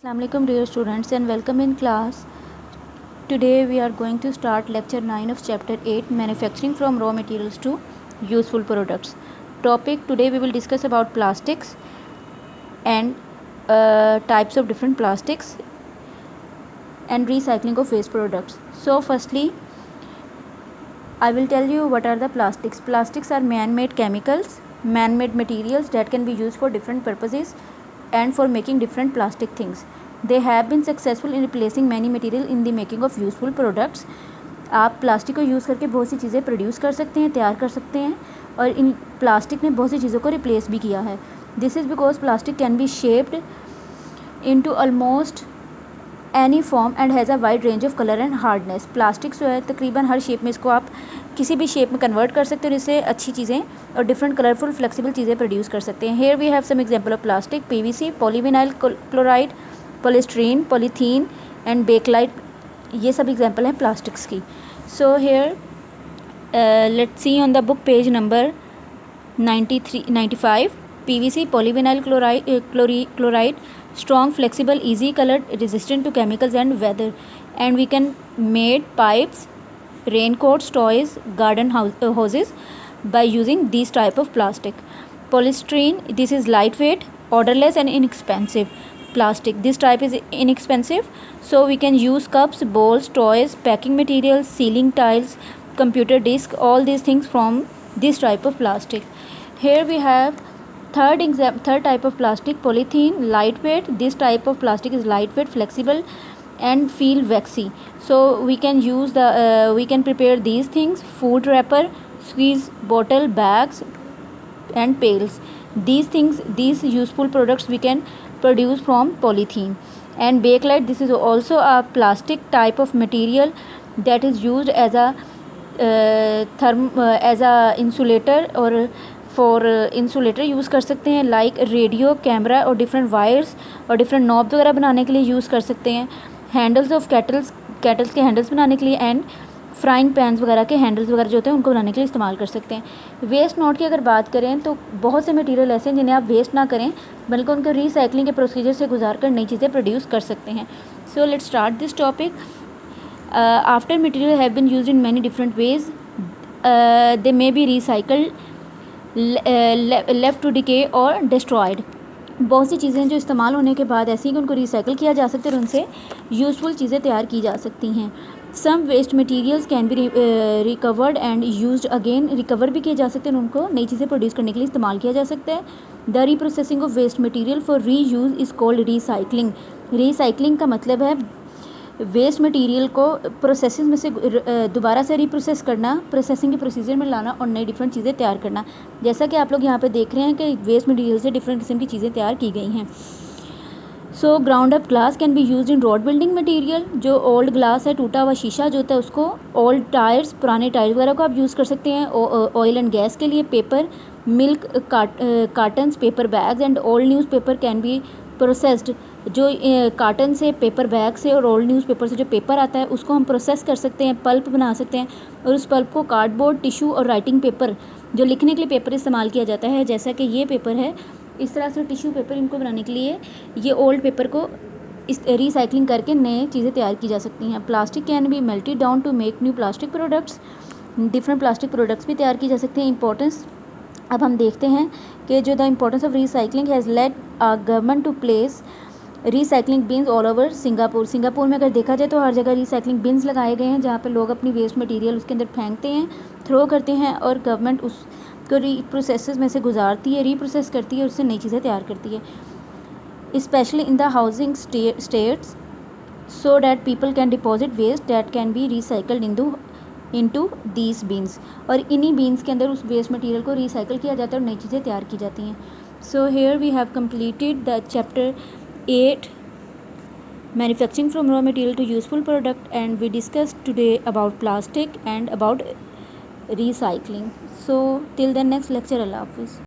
Assalamualaikum dear students and welcome in class. Today we are going to start lecture 9 of chapter 8 manufacturing from raw materials to useful products. Topic today we will discuss about plastics and types of different plastics and recycling of waste products. So firstly I will tell you what are the plastics. Plastics are man-made chemicals, man-made materials that can be used for different purposes and for making different plastic things. They have been successful in replacing many material in the making of useful products. आप plastic को use करके बहुत सी चीज़ें produce कर सकते हैं, तैयार कर सकते हैं और इन प्लास्टिक ने बहुत सी चीज़ों को रिप्लेस भी किया है. This is because plastic can B shaped into almost any form and has a wide range of colour and hardness. Plastic जो है तकरीबन हर शेप में इसको आप किसी भी शेप में कन्वर्ट कर सकते हो और इससे अच्छी चीज़ें और डिफरेंट कलरफुल फ्लेक्सिबल चीज़ें प्रोड्यूस कर सकते हैं. Here we have some example of plastic. PVC, polyvinyl chloride, polystyrene, polythene and Bakelite, ये सब एग्जांपल हैं प्लास्टिक्स की. So here let's see on the book page number 95. PVC, polyvinyl chloride, strong, flexible, easy colored, resistant to chemicals and weather, and we can made pipes, raincoats, toys, garden hoses by using these type of plastic. Polystyrene, this is lightweight, odorless and inexpensive plastic. This type is inexpensive, so we can use cups, bowls, toys, packing materials, ceiling tiles, computer disk, all these things from this type of plastic. Here we have third type of plastic, polythene, lightweight. This type of plastic is lightweight, flexible and feel waxy, so we can use we can prepare these things: food wrapper, squeeze bottle, bags and pails. These things, these useful products we can produce from polythene. And bakelite, this is also a plastic type of material that is used as a insulator और for insulator use कर सकते हैं. Like radio, camera और different wires और different knobs वगैरह बनाने के लिए यूज़ कर सकते हैं. हैंडल्स ऑफ कैटल्स के हैंडल्स बनाने के लिए एंड फ्राइंग पैन्स वगैरह के हैंडल्स वगैरह जो होते हैं उनको बनाने के लिए इस्तेमाल कर सकते हैं. वेस्ट नॉट की अगर बात करें तो बहुत से मटीरियल ऐसे हैं जिन्हें आप वेस्ट ना करें बल्कि उनको रीसाइकलिंग के प्रोसीजर से गुजार कर नई चीज़ें प्रोड्यूस कर सकते हैं. So let's start this topic. After material have been used in many different ways, they may be recycled, left to decay और डिस्ट्रॉयड. बहुत सी चीज़ें जो इस्तेमाल होने के बाद ऐसी कि उनको रिसाइकिल किया जा सकता है और उनसे यूज़फुल चीज़ें तैयार की जा सकती हैं. Some waste materials can be recovered and used again. Recover भी किए जा सकते हैं, उनको नई चीज़ें प्रोड्यूस करने के लिए इस्तेमाल किया जा सकता है. The reprocessing of waste material for reuse is called recycling. Recycling का मतलब है वेस्ट मटेरियल को प्रोसेसिंग में से दोबारा से रीप्रोसेस करना, प्रोसेसिंग के प्रोसीजर में लाना और नई डिफरेंट चीज़ें तैयार करना. जैसा कि आप लोग यहाँ पे देख रहे हैं कि वेस्ट मटेरियल से डिफरेंट किस्म की चीज़ें तैयार की गई हैं. So ground up glass can be used in road building material. जो ओल्ड ग्लास है, टूटा हुआ शीशा जो होता है उसको, ओल्ड टायर्स, पुराने टायर्स वगैरह को आप यूज़ कर सकते हैं. ऑयल एंड गैस के लिए paper, milk cottons, paper bags and old news paper can be processed. जो कार्टन से, पेपर बैग से और ओल्ड न्यूज़पेपर से जो पेपर आता है उसको हम प्रोसेस कर सकते हैं, पल्प बना सकते हैं और उस पल्प को कार्डबोर्ड, टिश्यू और राइटिंग पेपर, जो लिखने के लिए पेपर इस्तेमाल किया जाता है, जैसा कि ये पेपर है, इस तरह से टिश्यू पेपर, इनको बनाने के लिए ये ओल्ड पेपर को इस रिसाइकलिंग करके नए चीज़ें तैयार की जा सकती हैं. Plastic can be melted down to make new plastic products. Different plastic products भी तैयार की जा सकते हैं. इंपॉर्टेंस अब हम देखते हैं कि जो the importance of recycling has led a government to place recycling bins all over Singapore. Singapore में अगर देखा जाए तो हर जगह रिसाइकलिंग बिन्स लगाए गए हैं जहाँ पे लोग अपनी वेस्ट मटेरियल उसके अंदर फेंकते हैं, थ्रो करते हैं और गवर्नमेंट उसको प्रोसेस में से गुजारती है, रीप्रोसेस करती है और उससे नई चीज़ें तैयार करती है. Specially in the housing estates, so that people can deposit waste that can be recycled into these bins. और इन्हीं बीन्स के अंदर उस वेस्ट मटेरियल को रिसाइकिल किया जाता है और नई चीज़ें तैयार की जाती हैं. So here we have completed the chapter 8 manufacturing from raw material to useful product, and we discussed today about plastic and about recycling. So till the next lecture, Allah Hafiz.